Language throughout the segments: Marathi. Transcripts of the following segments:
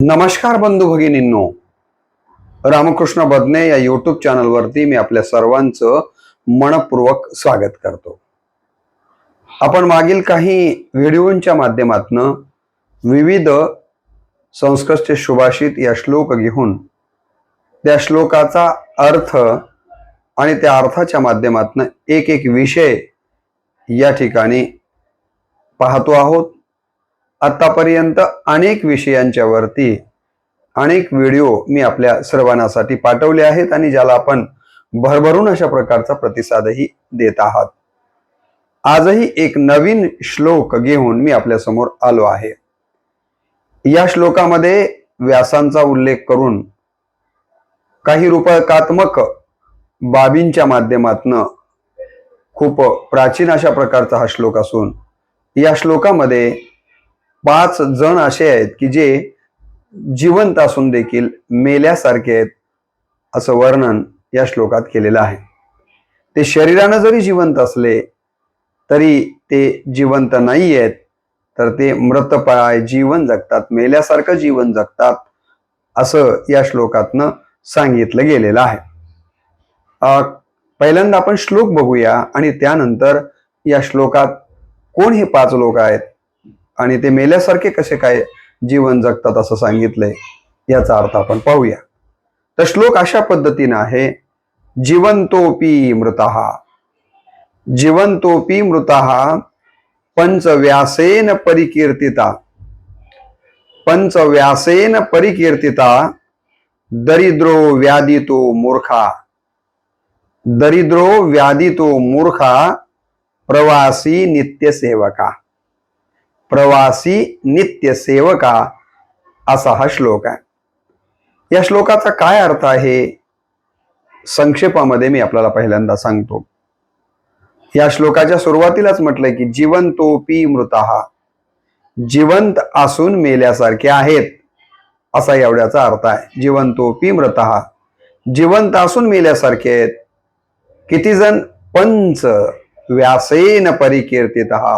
नमस्कार बंधू भगिनींनो, रामकृष्ण बदने या यूट्यूब चॅनलवरती मी आपल्या सर्वांचं मनपूर्वक स्वागत करतो. आपण मागील काही व्हिडिओंच्या माध्यमातून विविध संस्कृतचे सुभाषित या श्लोक घेऊन त्या श्लोकाचा अर्थ आणि त्या अर्थाच्या माध्यमातून एक एक विषय या ठिकाणी पाहतो आहोत. आतापर्यंत अनेक विषयांच्या वरती अनेक व्हिडिओ मी आपल्या सर्वांसाठी पाठवले आहेत आणि ज्याला आपण भरभरून अशा प्रकारचा प्रतिसादही देत आहात. आजही एक नवीन श्लोक घेऊन मी आपल्या समोर आलो आहे. या श्लोकामध्ये व्यासांचा उल्लेख करून काही रूपकात्मक बाबींच्या माध्यमातून खूप प्राचीन अशा प्रकारचा हा श्लोक असून या श्लोकामध्ये 5 जण असे आहेत की जे जिवंत असून देखील मेल्यासारखे आहेत असं वर्णन या श्लोकात केलेलं आहे. ते शरीरानं जरी जिवंत असले तरी ते जिवंत नाही आहेत, तर ते मृतप्राय जीवन जगतात, मेल्यासारखं जीवन जगतात असं या श्लोकातनं सांगितलं गेलेलं आहे. पहिल्यांदा आपण श्लोक बघूया आणि त्यानंतर या श्लोकात कोण हे 5 लोक आहेत आणि ते मेल्यासारखे कसे काय जीवन जगतात असं सांगितलंय याचा अर्थ आपण पाहूया. तर श्लोक अशा पद्धतीने आहे, जीवंतोपी मृतः जीवंतोपी मृतः पंचव्यासेन परिकीर्तिता पंचव्यासेन परिकीर्तिता दरिद्रो व्याधितो मूर्खा दरिद्रो व्याधितो मूर्खा प्रवासी नित्यसेवका प्रवासी नित्य सेवका असा हा श्लोक आहे. या श्लोकाचा काय अर्थ आहे संक्षेपामध्ये मी आपल्याला पहिल्यांदा सांगतो. या श्लोकाच्या सुरुवातीलाच म्हटलंय की जीवंतोपी मृतः, जिवंत असून मेल्यासारखे आहेत असा एवढ्याचा अर्थ आहे. जीवंतोपी मृतः, जिवंत असून मेल्यासारखे आहेत. किती जण? पंच व्यासेन परिकीर्तितः.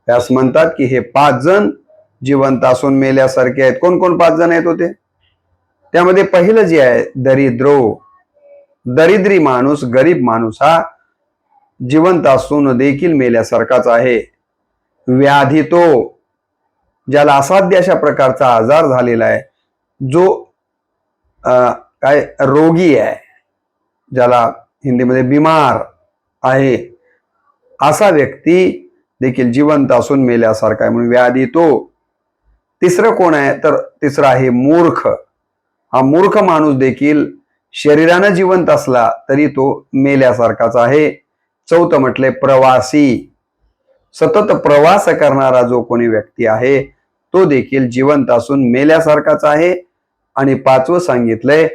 व्यास म्हणतात की हे 5 जण जिवंत असून मेल्यासारखे आहेत. कोण कोण 5 जण आहेत होते? त्यामध्ये पहिलं जे आहे दरिद्रो, दरिद्री माणूस, गरीब माणूस हा जिवंत असून देखील मेल्यासारखाच आहे. व्याधितो, ज्याला असाध्य अशा प्रकारचा आजार झालेला आहे, जो काय रोगी आहे, ज्याला हिंदीमध्ये बिमार आहे, असा व्यक्ती देखील जिवंत असून मेल्यासारखा आहे म्हणून व्याधी तो. तिसरं कोण आहे? तर तिसरं आहे मूर्ख. हा मूर्ख माणूस देखील शरीरानं जिवंत असला तरी तो मेल्यासारखाच आहे. चौथं म्हटलंय प्रवासी, सतत प्रवास करणारा जो कोणी व्यक्ती आहे तो देखील जिवंत असून मेल्यासारखाच आहे. आणि 5वं सांगितलंय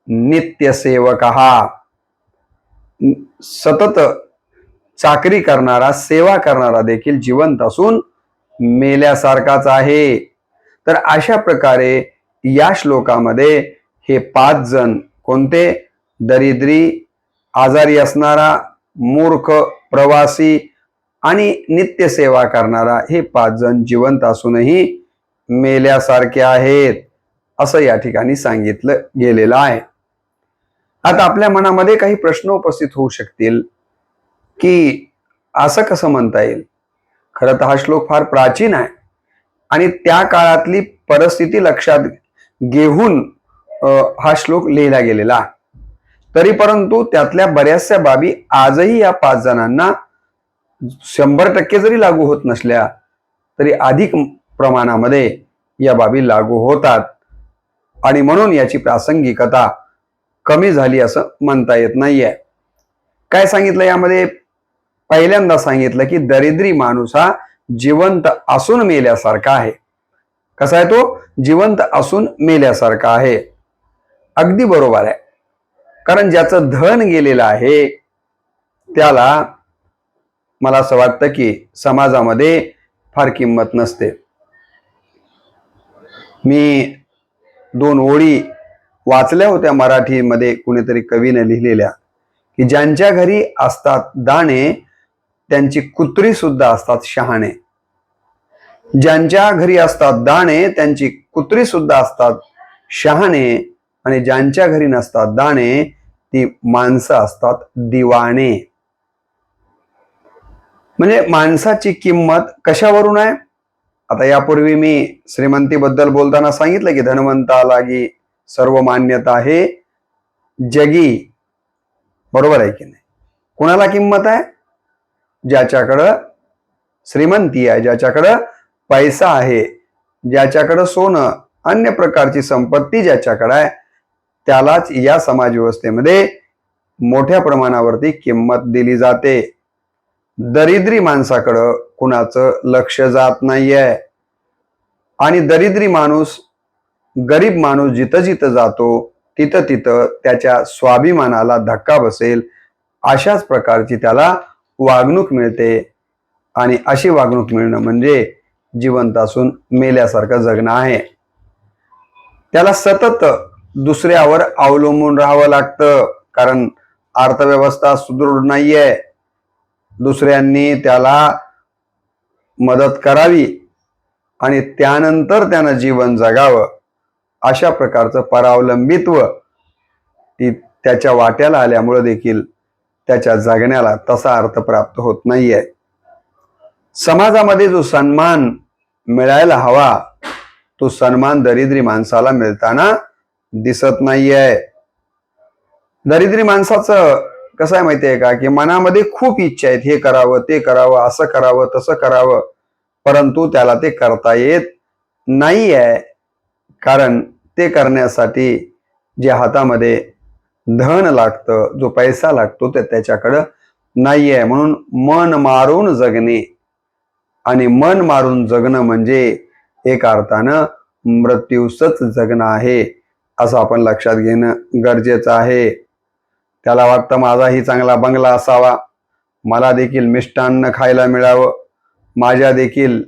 नित्यसेवक, हा सतत चाकरी करणारा, सेवा करणारा देखील जिवंत असून मेल्यासारखाच आहे. तर अशा प्रकारे या श्लोकामध्ये हे 5 जण कोणते? दरिद्री, आजारी असणारा, मूर्ख, प्रवासी आणि नित्य सेवा करणारा, हे 5 जण जिवंत असूनही मेल्यासारखे आहेत असं या ठिकाणी सांगितलं गेलेलं आहे. आता आपल्या मनामध्ये काही प्रश्न उपस्थित होऊ शकतील की असं कसं म्हणता येईल? खरं तर हा श्लोक फार प्राचीन आहे आणि त्या काळातली परिस्थिती लक्षात घेऊन हा श्लोक लिहिला गेलेला आहे. तरी परंतु त्यातल्या बऱ्याचशा बाबी आजही या 5 जणांना 100% जरी लागू होत नसल्या तरी अधिक प्रमाणामध्ये या बाबी लागू होतात आणि म्हणून याची प्रासंगिकता कमी झाली असं म्हणता येत नाहीये. काय सांगितलं यामध्ये? पहिल्यांदा सांगितलं की दरिद्री माणूस हा जिवंत असून मेल्यासारखा आहे. कसा आहे तो? जिवंत असून मेल्यासारखा आहे. अगदी बरोबर आहे. कारण ज्याचं धन गेलेलं आहे त्याला मला असं वाटतं की समाजामध्ये फार किंमत नसते. मी 2 ओळी वाचल्या होत्या मराठीमध्ये, कुणीतरी कवीने लिहिलेल्या, की ज्यांच्या घरी असतात दाणे त्यांची कुत्री सुद्धा असतात शहाणे. ज्यांच्या घरी असतात दाणे त्यांची कुत्री सुद्धा असतात शहाणे, आणि ज्यांच्या घरी नसतात दाणे ती माणसं असतात दिवाणे. म्हणजे माणसाची किंमत कशावरून आहे? आता यापूर्वी मी श्रीमंतीबद्दल बोलताना सांगितलं की धनवंता लागी सर्व मान्यता आहे जगी. बरोबर आहे की नाही? कुणाला किंमत आहे? ज्याच्याकडं श्रीमंती आहे, ज्याच्याकडं पैसा आहे, ज्याच्याकडं सोनं अन्य प्रकारची संपत्ती ज्याच्याकडे आहे, त्यालाच या समाज व्यवस्थेमध्ये मोठ्या प्रमाणावरती किंमत दिली जाते. दरिद्री माणसाकडं कुणाचं लक्ष जात नाहीये. आणि दरिद्री माणूस, गरीब माणूस जिथं जिथं जातो तिथं तिथं त्याच्या स्वाभिमानाला धक्का बसेल अशाच प्रकारची त्याला वागणूक मिळते. आणि अशी वागणूक मिळणं म्हणजे जिवंत असून मेल्यासारखं जगणं आहे. त्याला सतत दुसऱ्यावर अवलंबून राहावं लागतं, कारण अर्थव्यवस्था सुदृढ नाहीये. दुसऱ्यांनी त्याला मदत करावी आणि त्यानंतर त्यानं जीवन जगावं, अशा प्रकारचं परावलंबित्व त्याच्या वाट्याला आल्यामुळे देखील त्याच्या जगण्याला तसा अर्थ प्राप्त होत नाहीये. समाजामध्ये जो सन्मान मिळायला हवा तो सन्मान दरिद्री माणसाला मिळताना दिसत नाहीये. दरिद्री माणसाचं कसं आहे माहितीये का, की मनामध्ये खूप इच्छा आहेत, हे करावं ते करावं, असं करावं तसं करावं, परंतु त्याला ते करता येत नाहीये. कारण ते करण्यासाठी जे हातामध्ये धन लागतं, जो पैसा लागतो ते त्याच्याकडं नाहीये. म्हणून मन मारून जगणे, आणि मन मारून जगणं म्हणजे एक अर्थानं मृत्यूसच जगणं आहे, असं आपण लक्षात घेणं गरजेचं आहे. त्याला वाटतं माझाही चांगला बंगला असावा, मला देखील मिष्टान्न खायला मिळावं, माझ्या देखील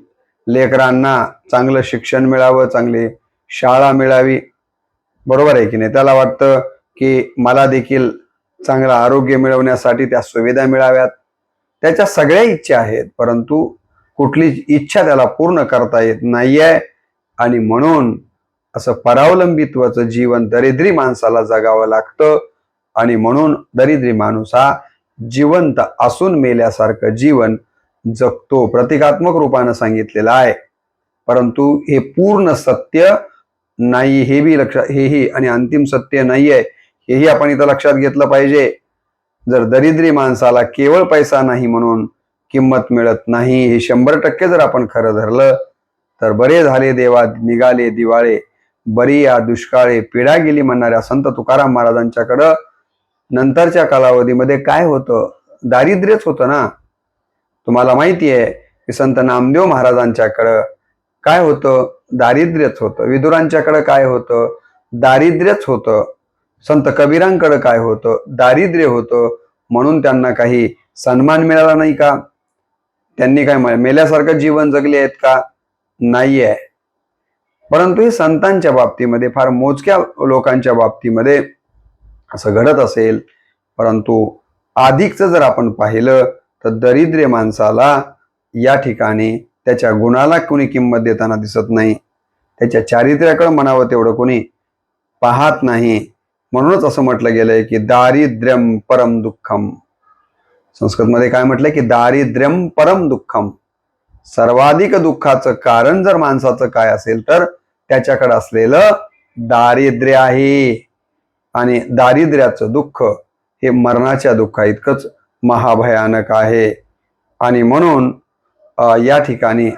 लेकरांना चांगलं शिक्षण मिळावं, चांगली शाळा मिळावी. बरोबर आहे की नाही? त्याला वाटतं की मला देखील चांगलं आरोग्य मिळवण्यासाठी त्या सुविधा मिळाव्यात. त्याच्या सगळ्या इच्छा आहेत, परंतु कुठलीच इच्छा त्याला पूर्ण करता येत नाहीये. आणि म्हणून असं परावलंबित्वाचं जीवन दरिद्री माणसाला जगावं लागतं. आणि म्हणून दरिद्री माणूस हा जिवंत असून मेल्यासारखं जीवन जगतो, प्रतिकात्मक रूपानं सांगितलेलं आहे. परंतु हे पूर्ण सत्य नाही, हेही आणि अंतिम सत्य नाहीये, हेही आपण इथं लक्षात घेतलं पाहिजे. जर दरिद्री माणसाला केवळ पैसा नाही म्हणून किंमत मिळत नाही, हे 100% जर आपण खरं धरलं तर बरे झाले देवा निघाले दिवाळे, बरी या दुष्काळे पीडा गेली म्हणणाऱ्या संत तुकाराम महाराजांच्याकडं नंतरच्या कालावधीमध्ये काय होतं? दारिद्र्यच होतं ना. तुम्हाला माहिती आहे की संत नामदेव महाराजांच्याकडं काय होतं? दारिद्र्यच होतं. विदुरांच्याकडं काय होतं? दारिद्र्यच होतं. संत कबीरांकडं काय होतं? दारिद्र्य होतं. म्हणून त्यांना काही सन्मान मिळाला नाही का? त्यांनी काय मेल्यासारखं जीवन जगले आहेत का? नाहीये. परंतु हे संतांच्या बाबतीमध्ये, फार मोजक्या लोकांच्या बाबतीमध्ये असं घडत असेल. परंतु अधिकचं जर आपण पाहिलं तर दरिद्र्य माणसाला या ठिकाणी त्याच्या गुणाला कोणी किंमत देताना दिसत नाही, त्याच्या चारित्र्याकडे म्हणावं तेवढं कोणी पाहत नाही. म्हणूनच असं म्हटलं गेलंय की दारिद्र्यम परम दुःखम. संस्कृतमध्ये काय म्हटलंय की दारिद्र्यम परम दुःखम. सर्वाधिक दुःखाचं कारण जर माणसाचं काय असेल तर त्याच्याकडे असलेलं दारिद्र्य आहे. आणि दारिद्र्याचं दुःख हे मरणाच्या दुःखा इतकंच महाभयानक आहे. आणि म्हणून या ठिकाणी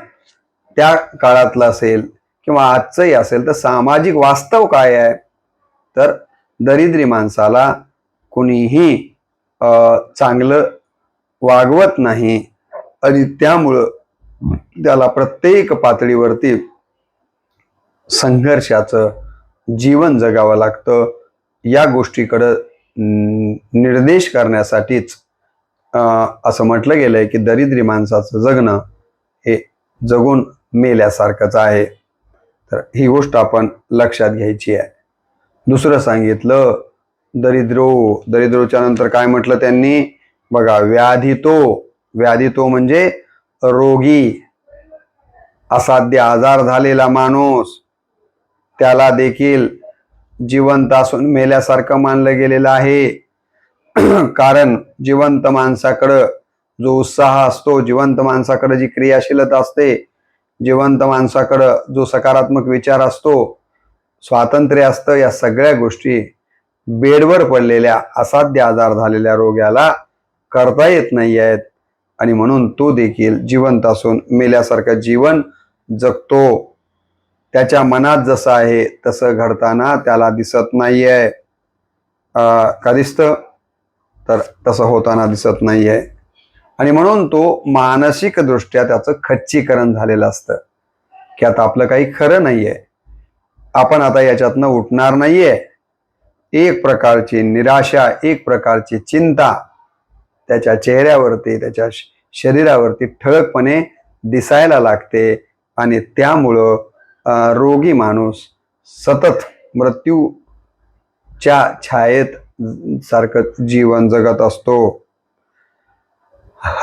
त्या काळातलं असेल किंवा आजचंही असेल तर सामाजिक वास्तव काय आहे, तर दरिद्री माणसाला कुणीही चांगलं वागवत नाही. आणि त्यामुळं त्याला प्रत्येक पातळीवरती संघर्षाचं जीवन जगावं लागतं. या गोष्टीकडं निर्देश करण्यासाठीच असं म्हटलं गेलंय की दरिद्री माणसाचं जगणं हे जगून मेल्यासारखंच आहे. तर ही गोष्ट आपण लक्षात घ्यायची आहे. दुसरं सांगितलं दरिद्रोच्या नंतर काय म्हटलं त्यांनी बघा, व्याधितो म्हणजे रोगी, असाध्य आजार झालेला माणूस. त्याला देखील जिवंत असून मेल्यासारखं मानलं गेलेलं आहे. कारण जिवंत माणसाकडं जो उत्साह असतो, जिवंत माणसाकडे जी क्रियाशीलता असते, जिवंत माणसाकडं जो सकारात्मक विचार असतो, स्वातंत्र्य असतं, या सगळ्या गोष्टी बेडवर पडलेल्या असाध्य आजार झालेल्या रोग्याला करता येत नाही आहेत. आणि म्हणून तो देखील जिवंत असून मेल्यासारखं जीवन जगतो. त्याच्या मनात जसं आहे तसं घडताना त्याला दिसत नाहीये. का दिसतं? तर तसं होताना दिसत नाहीये. आणि म्हणून तो मानसिक दृष्ट्या त्याचं खच्चीकरण झालेलं असतं की आता आपलं काही खरं नाहीये, आपण आता याच्यातनं उठणार नाहीये. एक प्रकारची निराशा, एक प्रकारची चिंता त्याच्या चेहऱ्यावरती, त्याच्या शरीरावरती ठळकपणे दिसायला लागते. आणि त्यामुळं रोगी माणूस सतत मृत्यूच्या छायेत सारखं जीवन जगत असतो.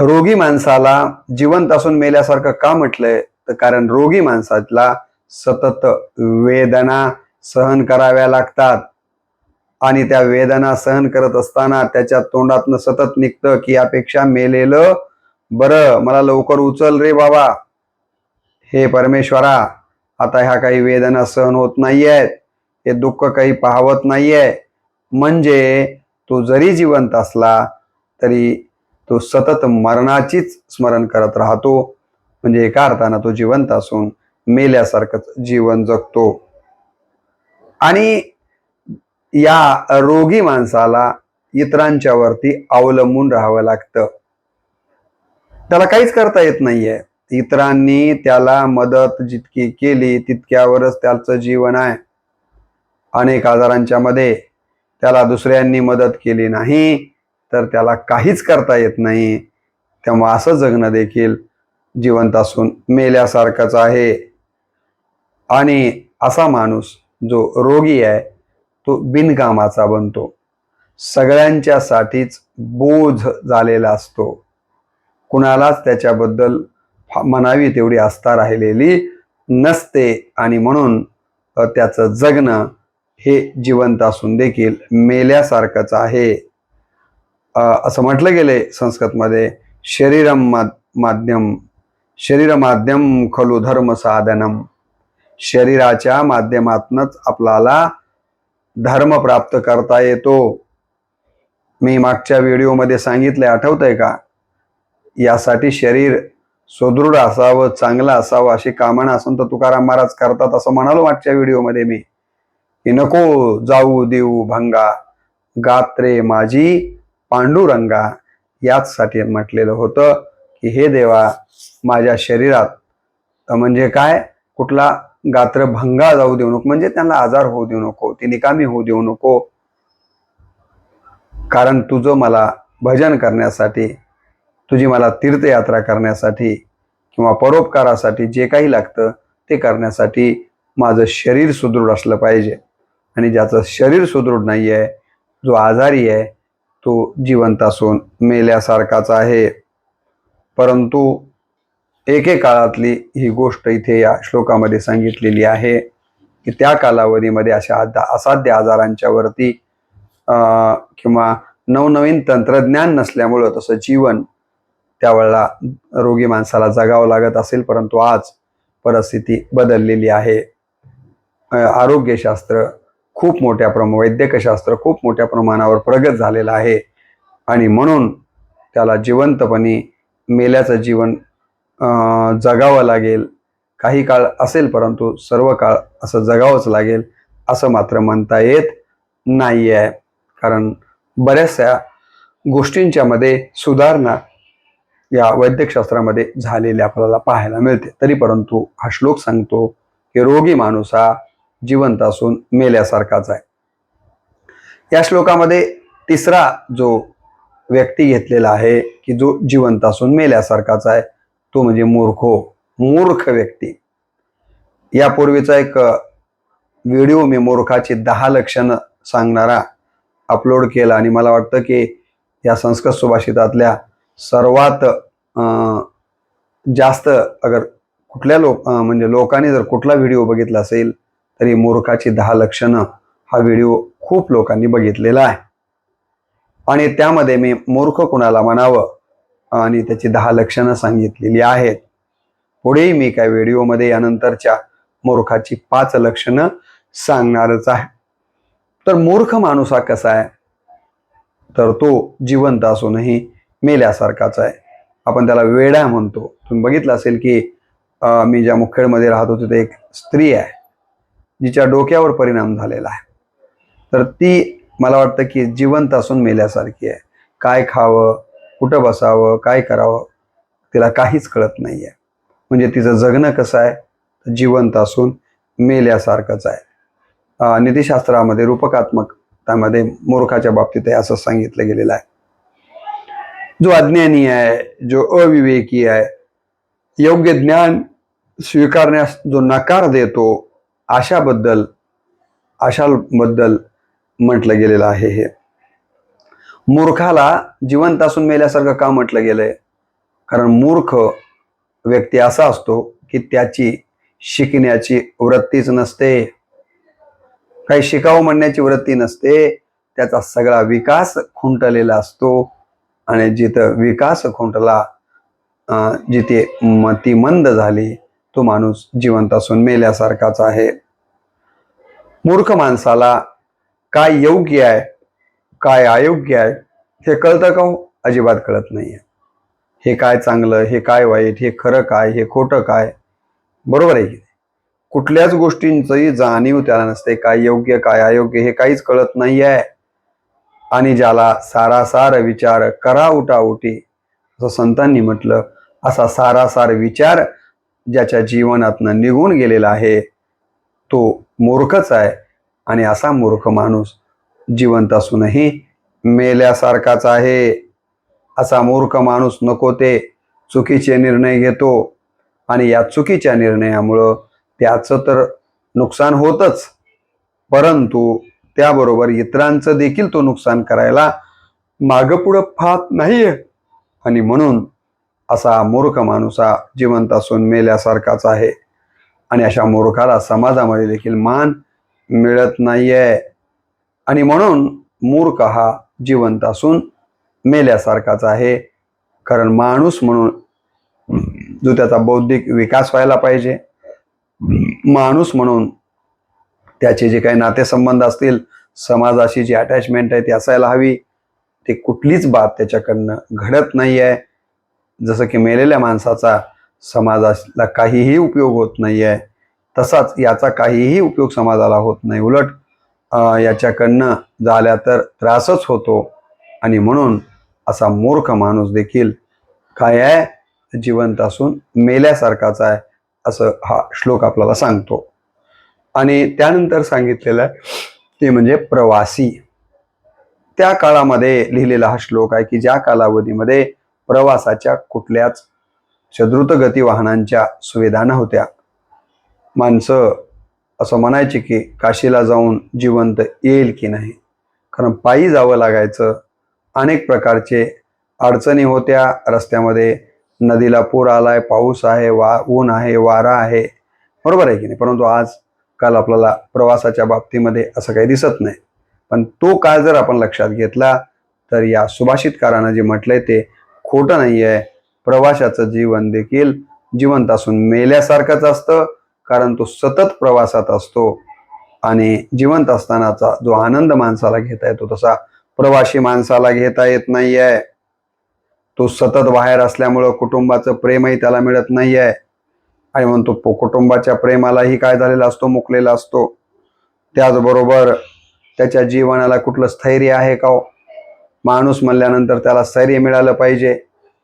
रोगी माणसाला जिवंत असून मेल्यासारखं का म्हटलंय? तर कारण रोगी माणसाला सतत वेदना सहन कराव्या लागतात. आणि त्या वेदना सहन करत असताना त्याच्या तोंडातनं सतत निघतं की यापेक्षा मेलेलं बरं, मला लवकर उचल रे बाबा. हे परमेश्वरा, आता ह्या काही वेदना सहन होत नाहीयेत, हे दुःख काही पाहवत नाहीये. म्हणजे तो जरी जिवंत असला तरी तो सतत मरणाचीच स्मरण करत राहतो. म्हणजे एका अर्थानं तो जिवंत असून मेल्यासारखंच जीवन जगतो. आणि या रोगी माणसाला इतरांच्या वरती अवलंबून राहावं लागतं. त्याला काहीच करता येत नाहीये. इतरांनी त्याला मदत जितकी केली तितक्यावरच त्याचं जीवन आहे. अनेक आजारांच्या मध्ये त्याला दुसऱ्यांनी मदत केली नाही तर त्याला काहीच करता येत नाही. तेव्हा असं जगणं देखील जिवंत असून मेल्यासारखंच आहे. आणि असा माणूस जो रोगी आहे तो बिनकामाचा बनतो, सगळ्यांच्यासाठीच बोझ झालेला असतो. कुणालाच त्याच्याबद्दल म्हणावी तेवढी आस्था राहिलेली नसते. आणि म्हणून त्याचं जगणं हे जिवंत असून देखील मेल्यासारखंच आहे. असं म्हटलं गेले संस्कृतमध्ये, शरीर माध्यम खलु धर्म साधनम. शरीराच्या माध्यमातूनच आपल्याला धर्म प्राप्त करता येतो. मी मागच्या व्हिडिओमध्ये सांगितलंय, आठवतंय का? यासाठी शरीर सुदृढ असावं, चांगलं असावं अशी कामना असून तर तुकाराम महाराज करतात असं म्हणालो मागच्या व्हिडिओमध्ये मी, की नको जाऊ देऊ भंगा, गात्रे माझी पांडुरंगा. याचसाठी म्हटलेलं होतं की हे देवा, माझ्या शरीरात म्हणजे काय, कुठला गात्र भंगा जाऊ देऊ नको, म्हणजे त्यांना आजार होऊ देऊ नको, ती निकामी होऊ देऊ नको. कारण तुझं मला भजन करण्यासाठी, तुझी मला तीर्थयात्रा करण्यासाठी किंवा परोपकारासाठी जे काही लागतं ते करण्यासाठी माझं शरीर सुदृढ असलं पाहिजे. आणि ज्याचं शरीर सुदृढ नाही आहे, जो आजारी आहे, तो जिवंत असून मेल्यासारखाच आहे. परंतु एके काळातली ही गोष्ट इथे या श्लोकामध्ये सांगितलेली आहे की त्या कालावधीमध्ये अशा असाध्य आजारांच्या वरती किंवा नवनवीन तंत्रज्ञान नसल्यामुळं तसं जीवन त्यावेळेला रोगी माणसाला जगावं लागत असेल. परंतु आज परिस्थिती बदललेली आहे. आरोग्यशास्त्र खूप मोठ्या वैद्यकशास्त्र खूप मोठ्या प्रमाणावर प्रगत झालेलं आहे. आणि म्हणून त्याला जिवंतपणे मेल्याचं जीवन जगावं लागेल. काही काळ असेल परंतु सर्व काळ असं जगावंच लागेल असं मात्र म्हणता येत नाही आहे. कारण बऱ्याचशा गोष्टींच्या मध्ये सुधारणा या वैद्यकशास्त्रामध्ये झालेले आपल्याला पाहायला मिळते. तरी परंतु हा श्लोक सांगतो की रोगी माणूस हा जिवंत असून मेल्यासारखाच आहे. या श्लोकामध्ये तिसरा जो व्यक्ती घेतलेला आहे की जो जिवंत असून मेल्यासारखाच आहे, तो म्हणजे मूर्ख व्यक्ती. यापूर्वीचा एक व्हिडिओ मी मूर्खाची 10 लक्षणं सांगणारा अपलोड केला आणि मला वाटतं की या संस्कृत सुभाषितातल्या सर्वात जास्त अगर कुठल्या लोकांनी जर कुठला व्हिडिओ बघितला असेल तरी मूर्खाची 10 लक्षणं हा व्हिडिओ खूप लोकांनी बघितलेला आहे आणि त्यामध्ये मी मूर्ख कुणाला म्हणावं आणि त्याची 10 लक्षणं सांगितलेली आहेत. पुढेही मी काय व्हिडिओमध्ये यानंतरच्या मूर्खाची 5 लक्षणं सांगणारच आहे. तर मूर्ख माणूस हा कसा आहे, तर तो जिवंत असूनही मेल्यासारखाच आहे. आपण त्याला वेडा म्हणतो. तुम्ही बघितलं असेल की मी ज्या मुखेडमध्ये राहतो तिथे एक स्त्री आहे जिच्या डोक्यावर परिणाम झालेला आहे. तर ती मला वाटतं की जिवंत असून मेल्यासारखी आहे. काय खावं, कुठं बसावं, काय करावं तिला काहीच कळत नाही आहे. म्हणजे तिचं जगणं कसं आहे, जिवंत असून मेल्यासारखंच आहे. नीतिशास्त्रामध्ये रूपकात्मकतामध्ये मूर्खाच्या बाबतीत असं सांगितलं गेलेलं आहे. जो अज्ञानी आहे, जो अविवेकी आहे, योग्य ज्ञान स्वीकारण्यास जो नकार देतो, अशाबद्दल म्हटलं गेलेलं आहे. हे मूर्खाला जिवंत असून मेल्यासारखं का म्हटलं गेलंय, कारण मूर्ख व्यक्ती असा असतो की त्याची शिकण्याची वृत्तीच नसते, काही शिकावं म्हणण्याची वृत्ती नसते. त्याचा सगळा विकास खुंटलेला असतो आणि जिथं विकास खुंटला, जिथे मती मंद झाली, तो माणूस जिवंत असून मेल्यासारखाच आहे. मूर्ख माणसाला काय योग्य आहे, काय अयोग्य आहे हे कळतं का हो? अजिबात कळत नाहीये. हे काय चांगलं, हे काय वाईट, हे खरं काय, हे खोटं काय, बरोबर आहे की? कुठल्याच गोष्टींची जाणीव त्याला नसते. काय योग्य काय अयोग्य हे काहीच कळत नाहीये. आणि ज्याला सारासार विचार करा उठाउठी असं संतांनी म्हटलं, असा सारासार विचार ज्याच्या जीवनातनं निघून गेलेला आहे तो मूर्खच आहे. आणि असा मूर्ख माणूस जिवंत असूनही मेल्यासारखाच आहे. असा मूर्ख माणूस नको ते चुकीचे निर्णय घेतो आणि या चुकीच्या निर्णयामुळं त्याचं तर नुकसान होतच, परंतु त्याबरोबर इतरांचं देखील तो नुकसान करायला मागं पुढं पाहत नाहीये. आणि म्हणून असा मूर्ख माणूस हा जिवंत असून मेल्यासारखाच आहे. आणि अशा मूर्खाला समाजामध्ये देखील मान मिळत नाहीये. आणि म्हणून मूर्ख हा जिवंत असून मेल्यासारखाच आहे. कारण माणूस म्हणून जो त्याचा बौद्धिक विकास व्हायला पाहिजे, माणूस म्हणून त्याचे जे काही नातेसंबंध असतील, समाजाशी जी अटॅचमेंट आहे ती असायला हवी, ते कुठलीच बाब त्याच्याकडनं घडत नाही आहे. जसं की मेलेल्या माणसाचा समाजाला काहीही उपयोग होत नाही आहे, तसाच याचा काहीही उपयोग समाजाला होत नाही. उलट याच्याकडनं झाल्या तर त्रासच होतो. आणि म्हणून असा मूर्ख माणूस देखील काय आहे, जिवंत असून मेल्यासारखाच आहे, असं हा श्लोक आपल्याला सांगतो. आणि त्यानंतर सांगितलेलं आहे ते म्हणजे प्रवासी. त्या काळामध्ये लिहिलेला हा श्लोक आहे की ज्या कालावधीमध्ये प्रवासाच्या कुठल्याच द्रुतगती वाहनांच्या सुविधा नव्हत्या. माणसं असं म्हणायचे की काशीला जाऊन जिवंत येईल की नाही, कारण पायी जावं लागायचं. अनेक प्रकारचे अडचणी होत्या रस्त्यामध्ये. नदीला पूर आलाय, पाऊस आहे, ऊन आहे, वारा आहे, बरोबर आहे की नाही? परंतु आजकाल आपल्याला प्रवासाच्या बाबतीमध्ये असं काही दिसत नाही. पण तो काळ जर आपण लक्षात घेतला तर या सुभाषितकारानं जे म्हटलंय ते खोटं नाही आहे. प्रवासाचं जीवन देखील जिवंत असून मेल्यासारखंच असतं, कारण तो सतत प्रवासात असतो. आणि जिवंत असतानाचा जो आनंद माणसाला घेता येतो तसा प्रवासी माणसाला घेता येत नाहीये. तो सतत बाहेर असल्यामुळं कुटुंबाचं प्रेमही त्याला मिळत नाहीये. आणि म्हणून तो कुटुंबाच्या प्रेमालाही काय झालेला असतो, मुकलेला असतो. त्याचबरोबर त्याच्या जीवनाला कुठलं स्थैर्य आहे का? माणूस म्हणल्यानंतर त्याला स्थैर्य मिळालं पाहिजे,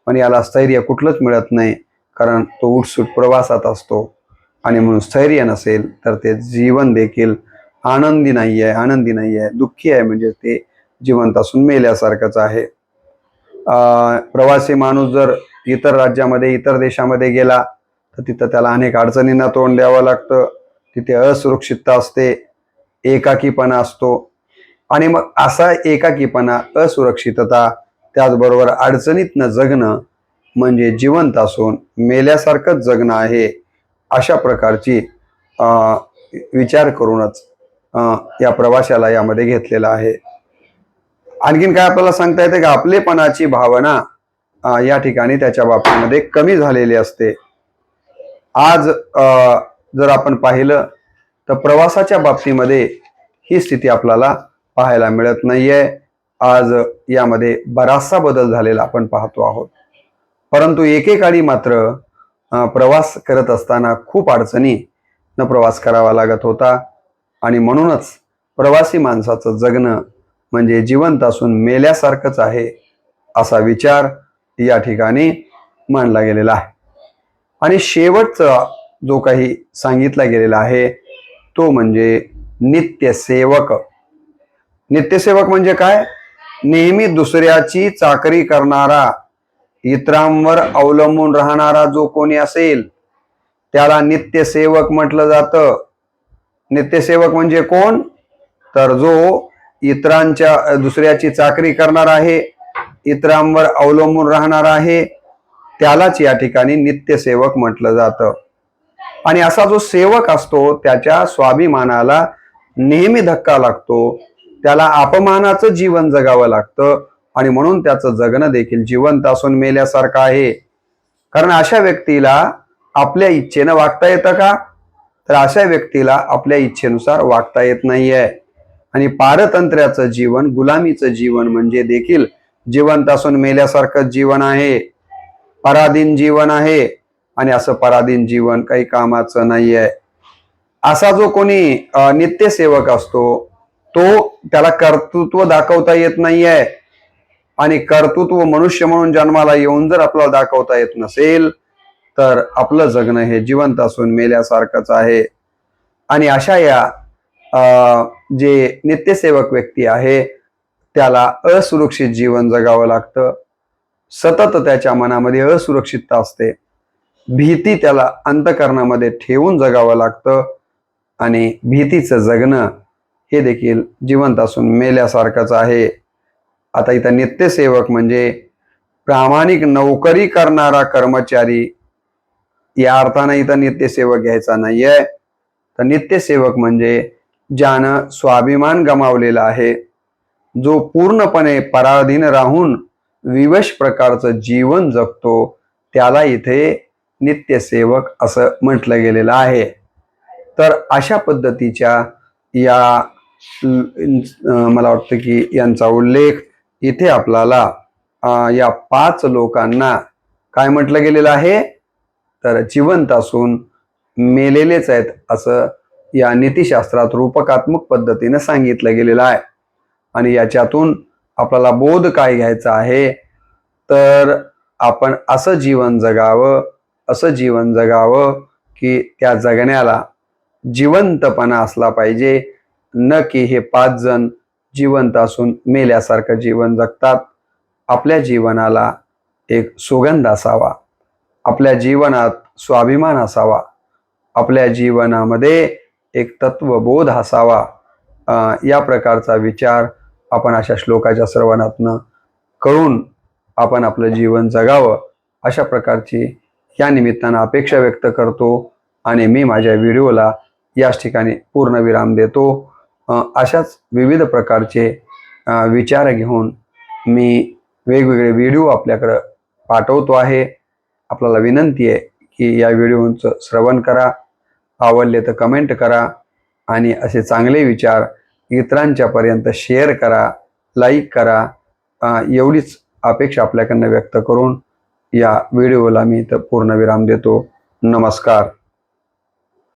पण याला स्थैर्य कुठलंच मिळत नाही, कारण तो उठसूट प्रवासात असतो. आणि म्हणून स्थैर्य नसेल तर ते जीवन देखील आनंदी नाहीये, दुःखी आहे. म्हणजे ते जिवंत असून मेल्यासारखंच आहे. प्रवासी माणूस जर इतर राज्यामध्ये, इतर देशामध्ये गेला तर तिथं त्याला अनेक अडचणींना तोंड द्यावं लागतं. तिथे असुरक्षितता असते, एकाकीपणा असतो. आणि मग असा एकाकीपणा, असुरक्षितता, त्याचबरोबर अडचणीतनं जगणं म्हणजे जिवंत असून मेल्यासारखंच जगणं आहे. अशा प्रकारची विचार करूनच या प्रवासाला यामध्ये घेतलेला आहे. आणखीन काय आपल्याला सांगता येते का, आपलेपणाची भावना या ठिकाणी त्याच्या बाबतीमध्ये कमी झालेली असते. आज जर आपण पाहिलं तर प्रवासाच्या बाबतीमध्ये ही स्थिती आपल्याला पाहायला मिळत नाहीये. आज यामध्ये बराचसा बदल झालेला आपण पाहतो आहोत. परंतु एकेकाळी मात्र प्रवास करत असताना खूप अडचणीनं प्रवास करावा लागत होता आणि म्हणूनच प्रवासी माणसाचं जगणं म्हणजे जिवंत असून मेल्यासारखंच आहे असा विचार या ठिकाणी मांडला गेलेला आहे. आणि शेवटचा जो काही सांगितला गेलेला आहे तो म्हणजे नित्यसेवक. नित्यसेवक म्हणजे काय? नेहमी दुसऱ्याची चाकरी करणारा, इतरांवर अवलंबून राहणारा जो कोणी असेल त्याला नित्यसेवक म्हटलं जातं. नित्यसेवक म्हणजे कोण? तर जो इतरांच्या दुसऱ्याची चाकरी करणार आहे, इतरांवर अवलंबून राहणार आहे, त्यालाच या ठिकाणी नित्यसेवक म्हटलं जातं. आणि असा जो सेवक असतो त्याच्या स्वाभिमानाला नेहमी धक्का लागतो, त्याला अपमानाचं जीवन जगावं लागतं आणि म्हणून त्याचं जगणं देखील जिवंत असून मेल्यासारखं आहे. कारण अशा व्यक्तीला आपल्या इच्छेनं वागता येतं का? तर अशा व्यक्तीला आपल्या इच्छेनुसार वागता येत नाहीये. आणि पारतंत्र्याचं जीवन, गुलामीचं जीवन म्हणजे देखील जिवंत असून मेल्यासारखं जीवन आहे, पराधीन जीवन आहे. आणि असं पराधीन जीवन काही कामाचं नाहीये. असा जो कोणी नित्यसेवक असतो तो त्याला कर्तृत्व दाखवता येत नाहीये. आणि कर्तृत्व मनुष्य म्हणून जन्माला येऊन जर आपल्याला दाखवता येत नसेल तर आपलं जगणं हे जिवंत असून मेल्यासारखंच आहे. आणि अशा या जे नित्यसेवक व्यक्ती आहे त्याला असुरक्षित जीवन जगावं लागतं. सतत त्याच्या मनामध्ये असुरक्षितता असते, भीती त्याला अंतःकरणामध्ये ठेवून जगावं लागतं. आणि भीतीचं जगणं हे देखील जिवंत असून मेल्यासारखंच आहे. आता इथं नित्यसेवक म्हणजे प्रामाणिक नोकरी करणारा कर्मचारी या अर्थानं इथं नित्यसेवक घ्यायचा नाहीये. तर नित्यसेवक म्हणजे ज्यानं स्वाभिमान गमावलेला आहे, जो पूर्णपणे पराधीन राहून विवश प्रकारचं जीवन जगतो, त्याला इथे नित्यसेवक असं म्हटलं गेलेलं आहे. तर अशा पद्धतीच्या या मला वाटतं की यांचा उल्लेख इथे आपल्याला या 5 लोकांना काय म्हटलं गेलेलं आहे, तर जिवंत असून मेलेलेच आहेत असं या नीतिशास्त्रात रूपकात्मक पद्धतीने सांगितलं गेलेलं आहे. आणि याच्यातून आपल्याला बोध काय घ्यायचा आहे, तर आपण असं जीवन जगावं की त्या जगण्याला जिवंतपणा असला पाहिजे. न की हे 5 जण जिवंत असून मेल्यासारखं जीवन जगतात. आपल्या जीवनाला एक सुगंध असावा, आपल्या जीवनात स्वाभिमान असावा, आपल्या जीवनामध्ये एक तत्वबोध असावा. या प्रकारचा विचार आपण अशा श्लोकाच्या श्रवणातनं करून आपण आपलं जीवन जगावं अशा प्रकारची या निमित्तानं अपेक्षा व्यक्त करतो. आणि मी माझ्या व्हिडिओला याच ठिकाणी पूर्णविराम देतो. अशाच विविध प्रकारचे विचार घेऊन मी वेगवेगळे व्हिडिओ आपल्याकडं पाठवतो आहे. आपल्याला विनंती आहे की या व्हिडिओचं श्रवण करा, आवडले तर कमेंट करा आणि असे चांगले विचार इतरांच्यापर्यंत शेअर करा, लाईक करा. एवढीच अपेक्षा आपल्याकडनं व्यक्त करून या व्हिडिओला मी इथं पूर्णविराम देतो. नमस्कार.